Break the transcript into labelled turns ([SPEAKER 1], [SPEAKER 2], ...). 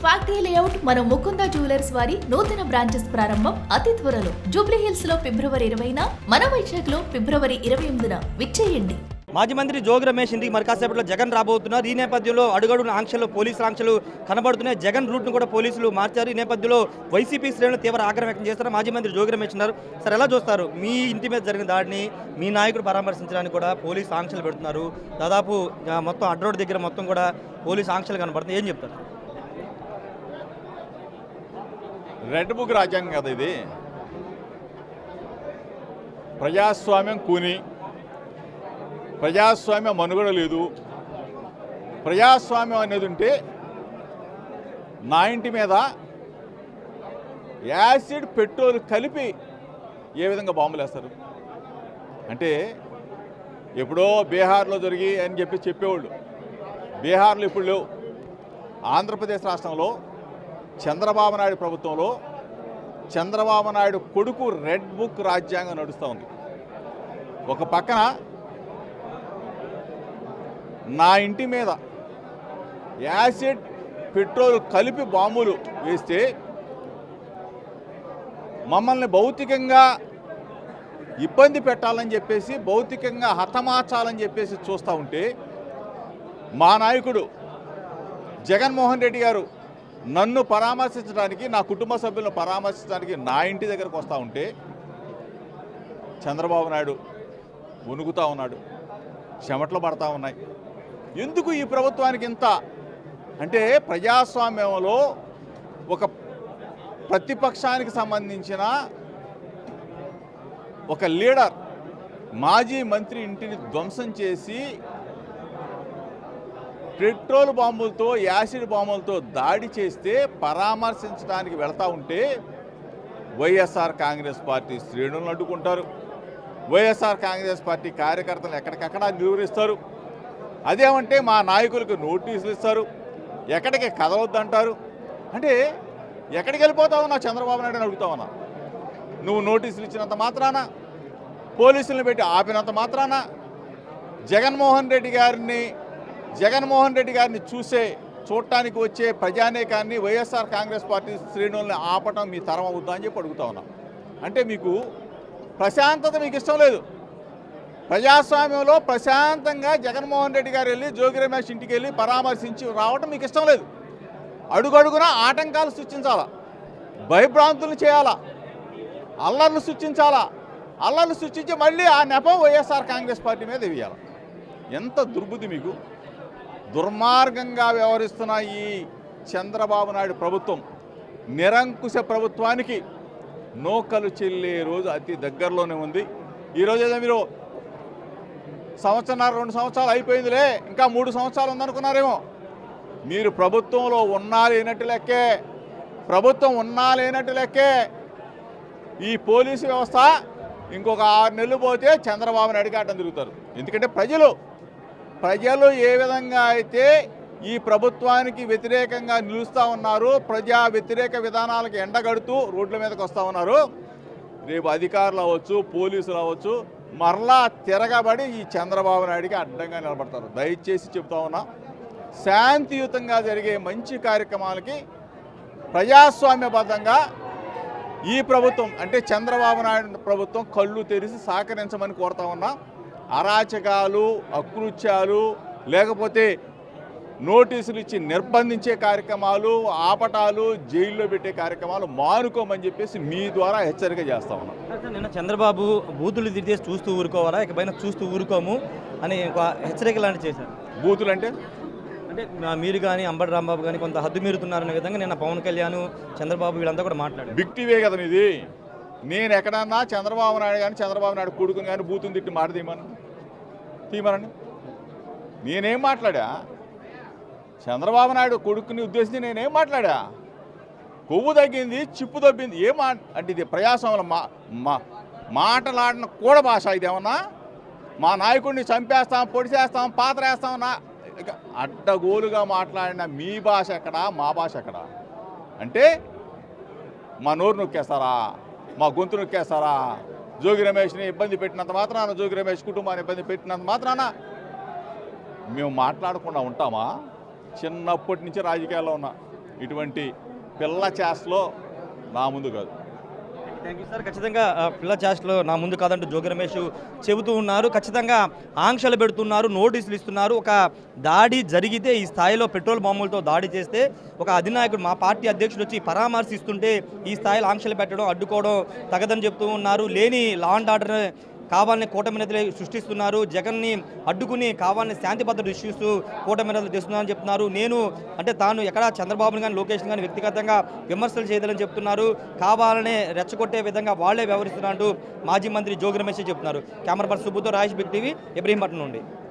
[SPEAKER 1] Factory layout మన Mukunda jewellers వారి నూతన బ్రాంచెస్ ప్రారంభం అతి త్వరలో జూబ్లీ హిల్స్ లో ఫిబ్రవరి 20న, మన వైజాగ్ లో ఫిబ్రవరి 28న విచ్చేయండి.
[SPEAKER 2] మాజీ మంత్రి జోగి రమేష్ ఇంటికి మరి కాసేపట్లో జగన్ రాబోతున్నారు. ఈ నేపథ్యంలో అడుగడుగున ఆంక్షలు, పోలీసుల ఆంక్షలు కనబడుతున్నాయి. జగన్ రూట్ను కూడా పోలీసులు మార్చారు. ఈ నేపథ్యంలో వైసీపీ శ్రేణులు తీవ్ర ఆగ్రహం వ్యక్తం చేస్తారు. మాజీ మంత్రి జోగి రమేష్ ఉన్నారు. సార్, ఎలా చూస్తారు? మీ ఇంటి మీద జరిగిన దాడిని మీ నాయకుడు పరామర్శించడానికి కూడా పోలీసు ఆంక్షలు పెడుతున్నారు. దాదాపు మొత్తం అడ్రోడ్ దగ్గర మొత్తం కూడా పోలీసు ఆంక్షలు కనబడుతున్నాయి. ఏం చెప్తారు?
[SPEAKER 3] రెడ్ బుక్ రాజ్యాంగం కదా ఇది. ప్రజాస్వామ్యం కూని, ప్రజాస్వామ్యం మనుగడ లేదు. ప్రజాస్వామ్యం అనేది ఉంటే నా ఇంటి మీద యాసిడ్, పెట్రోల్ కలిపి ఏ విధంగా బాంబులు వేస్తారు? అంటే ఎప్పుడో బీహార్లో జరిగి అని చెప్పేవాళ్ళు. బీహార్లో ఇప్పుడు లేవు. ఆంధ్రప్రదేశ్ రాష్ట్రంలో చంద్రబాబు నాయుడు ప్రభుత్వంలో చంద్రబాబు నాయుడు కొడుకు రెడ్ బుక్ రాజ్యాంగం నడుస్తూ ఉంది. ఒక పక్కన నా ఇంటి మీద యాసిడ్, పెట్రోల్ కలిపి బాంబులు వేస్తే మమ్మల్ని భౌతికంగా ఇబ్బంది పెట్టాలని చెప్పేసి, భౌతికంగా హతమార్చాలని చెప్పేసి చూస్తూ ఉంటే మా నాయకుడు జగన్మోహన్ రెడ్డి గారు నన్ను పరామర్శించడానికి, నా కుటుంబ సభ్యులను పరామర్శించడానికి నా ఇంటి దగ్గరకు వస్తూ ఉంటే చంద్రబాబు నాయుడు వణుకుతూ ఉన్నాడు, చెమటలు పడతా ఉన్నాయి. ఎందుకు ఈ ప్రభుత్వానికి ఇంత అంటే? ప్రజాస్వామ్యంలో ఒక ప్రతిపక్షానికి సంబంధించిన ఒక లీడర్ మాజీ మంత్రి ఇంటిని ధ్వంసం చేసి పెట్రోల్ బాంబులతో, యాసిడ్ బాంబులతో దాడి చేస్తే పరామర్శించడానికి వెళ్తూ ఉంటే వైఎస్ఆర్ కాంగ్రెస్ పార్టీ శ్రేణులను అడ్డుకుంటారు. వైఎస్ఆర్ కాంగ్రెస్ పార్టీ కార్యకర్తలు ఎక్కడికక్కడ నిలువరిస్తారు. అదేమంటే మా నాయకులకు నోటీసులు ఇస్తారు, ఎక్కడికి కదలొద్దంటారు. అంటే ఎక్కడికి వెళ్ళిపోతావు నా చంద్రబాబు నాయుడు అని అడుగుతా ఉన్నా. నువ్వు నోటీసులు ఇచ్చినంత మాత్రాన, పోలీసులను పెట్టి ఆపినంత మాత్రాన జగన్మోహన్ రెడ్డి గారిని చూడటానికి వచ్చే ప్రజానేకాన్ని, వైఎస్ఆర్ కాంగ్రెస్ పార్టీ శ్రేణుల్ని ఆపటం మీ తరం అవుద్దా అని చెప్పి అడుగుతా ఉన్నాం. అంటే మీకు ప్రశాంతత మీకు ఇష్టం లేదు. ప్రజాస్వామ్యంలో ప్రశాంతంగా జగన్మోహన్ రెడ్డి గారు వెళ్ళి జోగి రమేష్ ఇంటికి వెళ్ళి పరామర్శించి రావటం మీకు ఇష్టం లేదు. అడుగడుగున ఆటంకాలు సృష్టించాలా, భయభ్రాంతులు చేయాలా, అల్లర్లు సృష్టించాలా. అల్లర్లు సృష్టించి మళ్ళీ ఆ నెపం వైఎస్ఆర్ కాంగ్రెస్ పార్టీ మీద వేయాలి. ఎంత దుర్బుద్ధి మీకు! దుర్మార్గంగా వ్యవహరిస్తున్న ఈ చంద్రబాబు నాయుడు ప్రభుత్వం, నిరంకుశ ప్రభుత్వానికి నోకలు చెల్లే రోజు అతి దగ్గరలోనే ఉంది. ఈరోజు ఏదో మీరు సంవత్సరాలు, 2 సంవత్సరాలు అయిపోయిందిలే, ఇంకా 3 సంవత్సరాలు ఉందనుకున్నారేమో. మీరు ప్రభుత్వంలో ఉన్నా లేనట్టు లెక్కే. ప్రభుత్వం ఉన్నా లేనట్టు లెక్కే. ఈ పోలీసు వ్యవస్థ ఇంకొక 6 నెలలు పోతే చంద్రబాబు నాయుడికి అడ్డం తిరుగుతారు. ఎందుకంటే ప్రజలు ఏ విధంగా అయితే ఈ ప్రభుత్వానికి వ్యతిరేకంగా నిలుస్తూ ఉన్నారు, ప్రజా వ్యతిరేక విధానాలకు ఎండగడుతూ రోడ్ల మీదకి వస్తూ ఉన్నారు, రేపు అధికారులు అవ్వచ్చు, పోలీసులు అవ్వచ్చు, మరలా తిరగబడి ఈ చంద్రబాబు నాయుడికి అడ్డంగా నిలబడతారు. దయచేసి చెప్తా ఉన్నా, శాంతియుతంగా జరిగే మంచి కార్యక్రమాలకి ప్రజాస్వామ్యబద్ధంగా ఈ ప్రభుత్వం అంటే చంద్రబాబు నాయుడు ప్రభుత్వం కళ్ళు తెరిచి సహకరించమని కోరుతా ఉన్నా. అరాచకాలు, అకృత్యాలు, లేకపోతే నోటీసులు ఇచ్చి నిర్బంధించే కార్యక్రమాలు, ఆపటాలు, జైల్లో పెట్టే కార్యక్రమాలు మానుకోమని చెప్పేసి మీ ద్వారా హెచ్చరిక చేస్తా ఉన్నాం.
[SPEAKER 2] నిన్న చంద్రబాబు బూతులు తిరిగేసి చూస్తూ ఊరుకోవాలా, ఇకపైన చూస్తూ ఊరుకోము అని ఒక హెచ్చరిక లాంటి చేశారు.
[SPEAKER 3] బూతులు అంటే
[SPEAKER 2] మీరు కానీ అంబటి రాంబాబు కానీ కొంత హద్దు మీరుతున్నారనే విధంగా నిన్న పవన్ కళ్యాణ్, చంద్రబాబు వీళ్ళంతా కూడా మాట్లాడారు.
[SPEAKER 3] బిగ్ టీవీ కదా ఇది. నేను ఎక్కడన్నా చంద్రబాబు నాయుడు కానీ, చంద్రబాబు నాయుడు కొడుకుని కానీ బూతుని తిట్టి మాట తీయమనండి. నేనేం మాట్లాడా? చంద్రబాబు నాయుడు కొడుకుని ఉద్దేశించి నేనేం మాట్లాడా? కొవ్వు తగ్గింది, చిప్పు దబ్బింది. అంటే ఇది ప్రజాస్వామ్యం మాటలాడిన కూడా భాష ఇదేమన్నా? మా నాయకుడిని చంపేస్తాం, పొడిచేస్తాం, పాతరేస్తాం, అడ్డగోలుగా మాట్లాడిన మీ భాష ఎక్కడా, మా భాష ఎక్కడా? అంటే మా నోరు నొక్కేస్తారా, మా గొంతు నొక్కేస్తారా? జోగి రమేష్ని ఇబ్బంది పెట్టినంత మాత్రాన, జోగి రమేష్ కుటుంబాన్ని ఇబ్బంది పెట్టినంత మాత్రాన మేము మాట్లాడకుండా ఉంటామా? చిన్నప్పటి నుంచి రాజకీయాల్లో ఉన్నా, ఇటువంటి పిల్ల చేష్టలో నా ముందు కాదు.
[SPEAKER 2] Thank you sir. ఖచ్చితంగా పిల్ల చాస్ట్లో నా ముందు కాదంటూ జోగి రమేష్ చెబుతూ ఉన్నారు. ఖచ్చితంగా ఆంక్షలు పెడుతున్నారు, నోటీసులు ఇస్తున్నారు. ఒక దాడి జరిగితే ఈ స్థాయిలో పెట్రోల్ బాంబులతో దాడి చేస్తే ఒక అధినాయకుడు మా పార్టీ అధ్యక్షుడు వచ్చి పరామర్శిస్తుంటే ఈ స్థాయిలో ఆంక్షలు పెట్టడం, అడ్డుకోవడం తగదని చెప్తూ ఉన్నారు. లేని లా అండ్ ఆర్డర్ కావాలని కూటమి నేతలు సృష్టిస్తున్నారు. జగన్ని అడ్డుకుని కావాలని శాంతి భద్రత ఇష్యూస్ కూటమి నేతలు తెస్తున్నారని చెప్తున్నారు. నేను అంటే తాను ఎక్కడ చంద్రబాబుని కానీ లోకేష్ని కానీ వ్యక్తిగతంగా విమర్శలు చేయదని చెప్తున్నారు. కావాలనే రెచ్చగొట్టే విధంగా వాళ్లే వ్యవహరిస్తున్నట్టు మాజీ మంత్రి జోగి రమేష్ చెప్తున్నారు. కెమెరా పర్సన్ సుబ్బుతో రాజేష్ బిగ్ టీవీ ఇబ్రహీంపట్నం నుండి.